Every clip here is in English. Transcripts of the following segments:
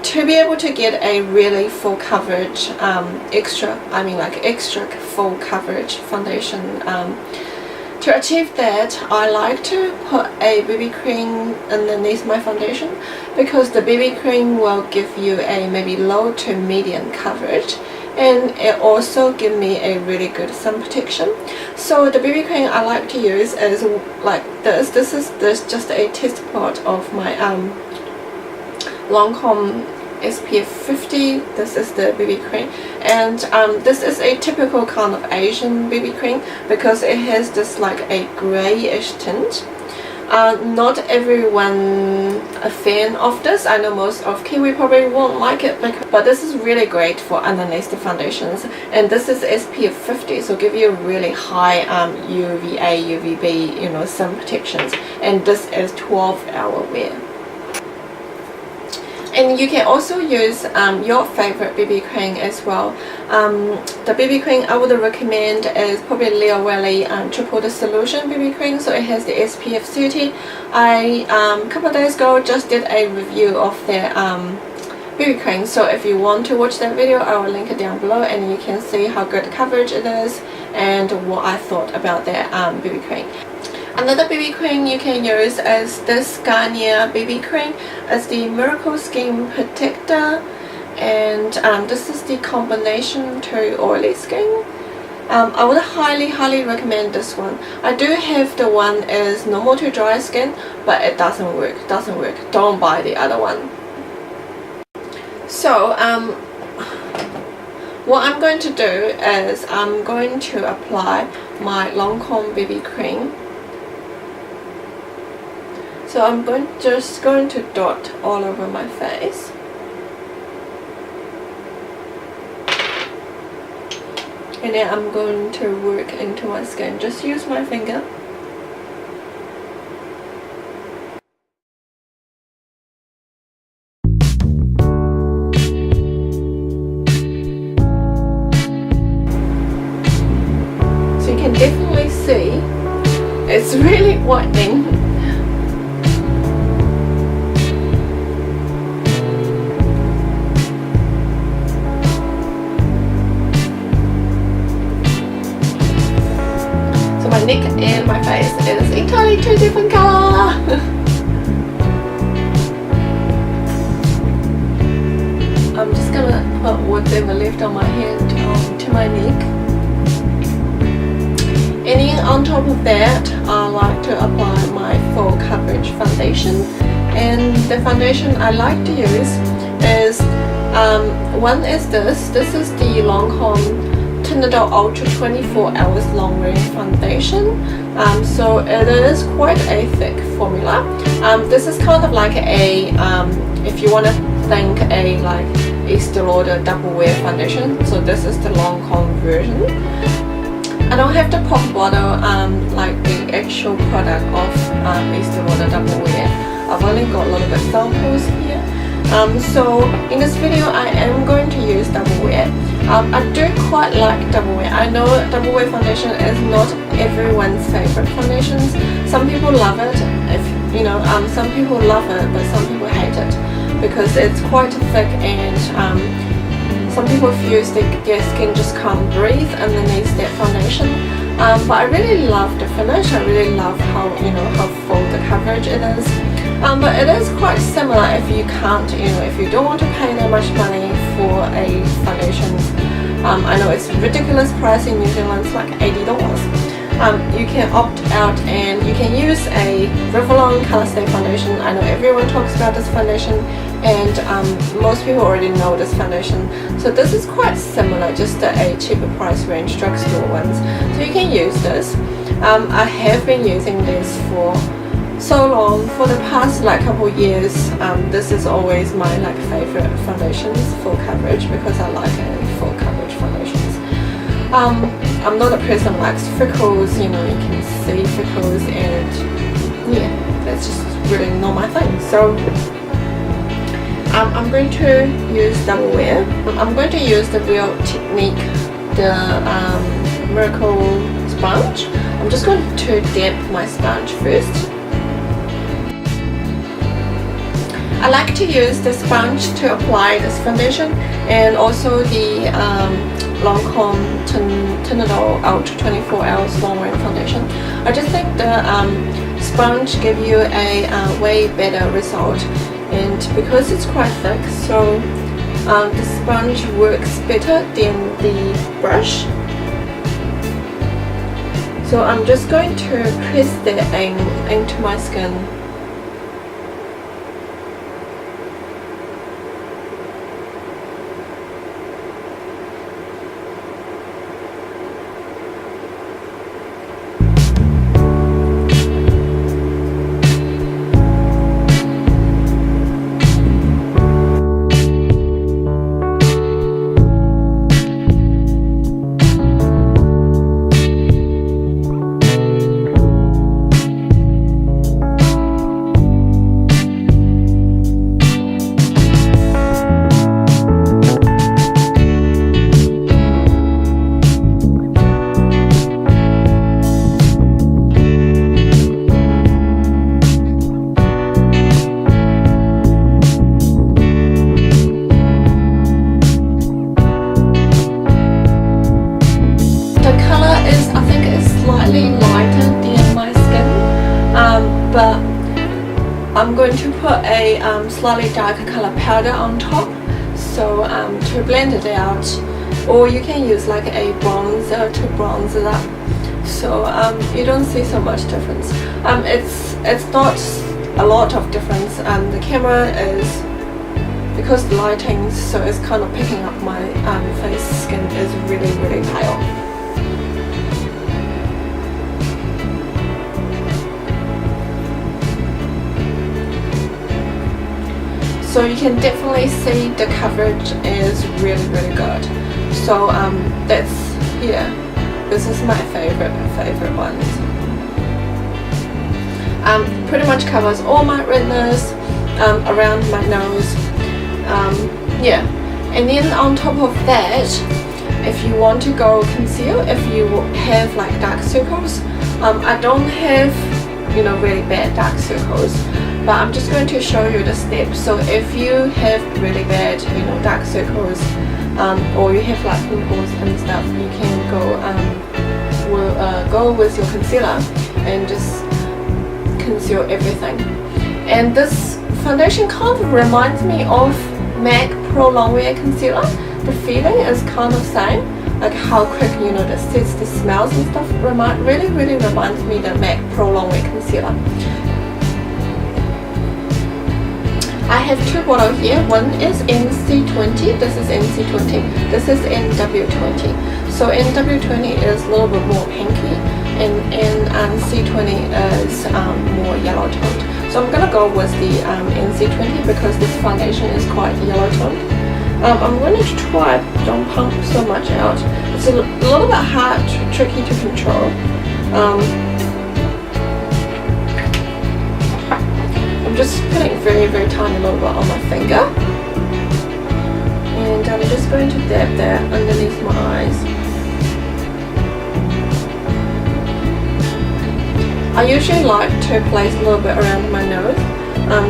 to be able to get a really full coverage, extra full coverage foundation, to achieve that, I like to put a BB cream underneath my foundation, because the BB cream will give you a maybe low to medium coverage, and it also gives me a really good sun protection. So the BB cream I like to use is like this. This is just a test pot of my Lancome SPF 50. This is the BB cream, and this is a typical kind of Asian BB cream because it has this like a greyish tint. Not everyone a fan of this. I know most of Kiwi probably won't like it, but this is really great for underneath the foundations, and this is SPF 50, so give you really high UVA, UVB, you know, sun protections, and this is 12-hour wear. And you can also use your favorite BB cream as well. The BB cream I would recommend is probably Lioele Triple Dissolution BB cream. So it has the SPF 30. I a couple of days ago just did a review of their BB cream. So if you want to watch that video, I will link it down below, and you can see how good coverage it is and what I thought about their BB cream. Another BB cream you can use is this Garnier BB cream. It's the Miracle Skin Protector, and this is the combination to oily skin. I would highly recommend this one. I do have the one is normal to dry skin, but it doesn't work. Don't buy the other one. So what I'm going to do is I'm going to apply my Lancome BB cream. So I'm just going to dot all over my face. And then I'm going to work into my skin. Just use my finger. So you can definitely see it's really whitening. My neck and my face is entirely two different colour. I'm just gonna put whatever left on my hand onto my neck, and then on top of that I like to apply my full coverage foundation. And the foundation I like to use is one is this is the Lancome Ultra 24 hours long wearing foundation. So it is quite a thick formula. This is kind of like a if you want to think a like Estee Lauder double wear foundation. So this is the Lancome version. I don't have the pop bottle like the actual product of Estee Lauder double wear. I've only got a little bit samples here. So in this video I am going to use double wear. I do quite like double wear. I know double wear foundation is not everyone's favorite foundations. Some people love it, some people love it, but some people hate it because it's quite thick, and some people feel their skin just can't breathe underneath that foundation. But I really love the finish. I really love how full the coverage it is. But it is quite similar if you can't, if you don't want to pay that much money for a foundation. I know it's ridiculous price in New Zealand, it's like $80. You can opt out and you can use a Revlon Color Stay foundation. I know everyone talks about this foundation, and most people already know this foundation. So this is quite similar, just a cheaper price range, drugstore ones. So you can use this. I have been using this for so long, for the past like couple years. This is always my like favorite foundations, full coverage, because I like full coverage foundations. I'm not a person who likes freckles, you can see freckles, and yeah, that's just really not my thing. So I'm going to use double wear. I'm going to use the Real Technique, the Miracle sponge. I'm just going to damp my sponge first. I like to use the sponge to apply this foundation, and also the Lancome Tinidor Ultra 24 Hours Long Wear Foundation. I just think the sponge give you a way better result, and because it's quite thick, so the sponge works better than the brush. So I'm just going to press that into my skin. But I'm going to put a slightly darker color powder on top, so to blend it out, or you can use like a bronzer to bronze it up, so you don't see so much difference. It's not a lot of difference. The camera is, because the lighting, so it's kind of picking up my face. Skin is really pale. So you can definitely see the coverage is really good. So that's, yeah, this is my favorite ones. Pretty much covers all my redness around my nose. Yeah, and then on top of that, if you want to go conceal, if you have like dark circles, I don't have, you know, really bad dark circles, but I'm just going to show you the steps. So if you have really bad, you know, dark circles, or you have like pimples and stuff, you can go with your concealer and just conceal everything. And this foundation kind of reminds me of MAC Pro Longwear Concealer. The feeling is kind of same, like how quick, you know, the sets, the smells and stuff really reminds me of the MAC Pro Longwear Concealer. I have two bottles here. One is NC20, this is NC20, this is NW20. So NW20 is a little bit more pinky, and C20 is more yellow toned. So I'm gonna go with the NC20 because this foundation is quite yellow toned. I'm going to try, don't pump so much out. It's a little bit hard, tricky to control. I'm just putting very tiny little bit on my finger, and I'm just going to dab that underneath my eyes. I usually like to place a little bit around my nose,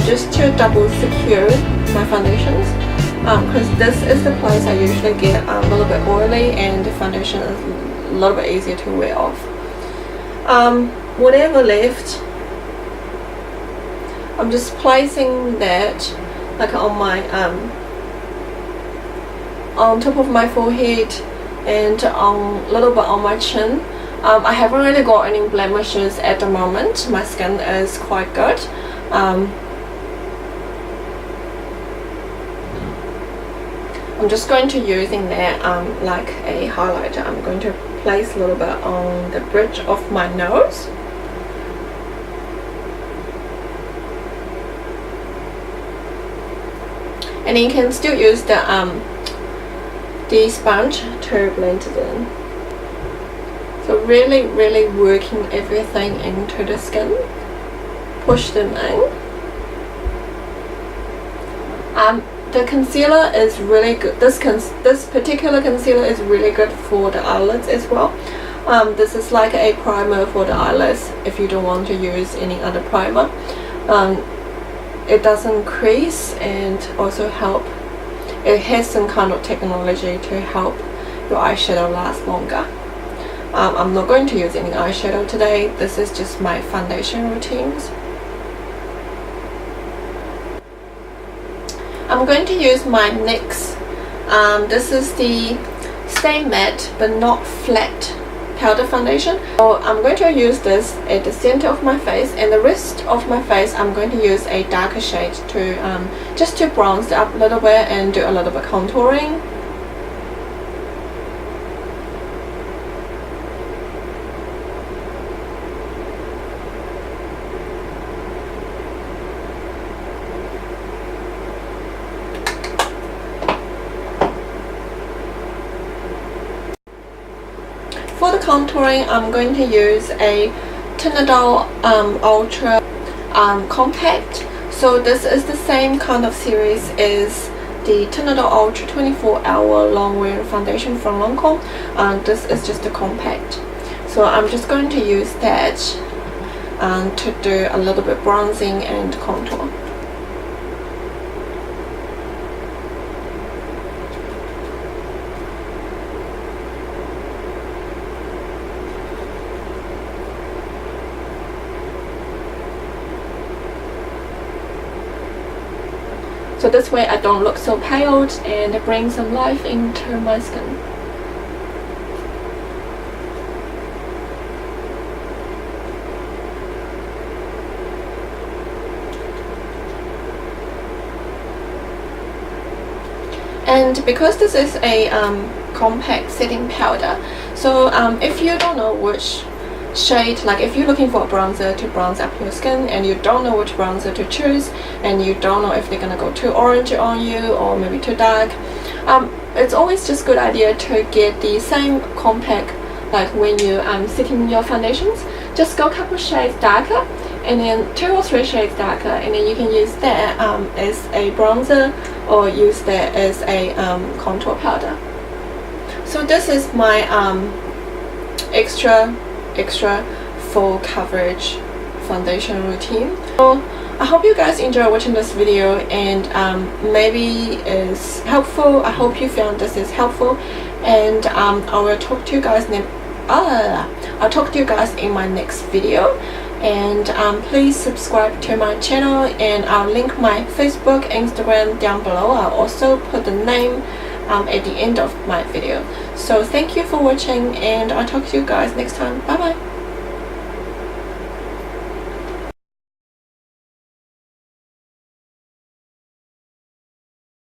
just to double secure my foundations, because this is the place I usually get a little bit oily and the foundation is a little bit easier to wear off. Whatever left, I'm just placing that like on my on top of my forehead and on a little bit on my chin. I haven't really got any blemishes at the moment. My skin is quite good. I'm just going to using that like a highlighter. I'm going to place a little bit on the bridge of my nose. And you can still use the sponge to blend it in. So really working everything into the skin. Push them in. The concealer is really good. This particular concealer is really good for the eyelids as well. This is like a primer for the eyelids if you don't want to use any other primer. it doesn't crease, and also help, it has some kind of technology to help your eyeshadow last longer. I'm not going to use any eyeshadow today. This is just my foundation routines. I'm going to use my NYX. This is the Stay Matte but not flat powder foundation. So I'm going to use this at the center of my face, and the rest of my face I'm going to use a darker shade to just to bronze it up a little bit and do a little bit contouring. For the contouring, I'm going to use a Teint Ultra Compact. So this is the same kind of series as the Teint Ultra 24-hour long wear foundation from Lancome. This is just a compact. So I'm just going to use that to do a little bit bronzing and contour. So this way I don't look so pale, and it brings some life into my skin. And because this is a compact setting powder, so if you don't know which shade, like if you're looking for a bronzer to bronze up your skin and you don't know which bronzer to choose, and you don't know if they're gonna go too orange on you or maybe too dark, it's always just a good idea to get the same compact. Like when you setting your foundations, just go a couple shades darker and then 2 or 3 shades darker, and then you can use that as a bronzer or use that as a contour powder. So this is my extra full coverage foundation routine. So I hope you guys enjoy watching this video, and maybe it's helpful. I hope you found this is helpful, and I will talk to you guys I'll talk to you guys in my next video. And please subscribe to my channel, and I'll link my Facebook, Instagram down below. I'll also put the name at the end of my video. So thank you for watching, and I'll talk to you guys next time. Bye bye.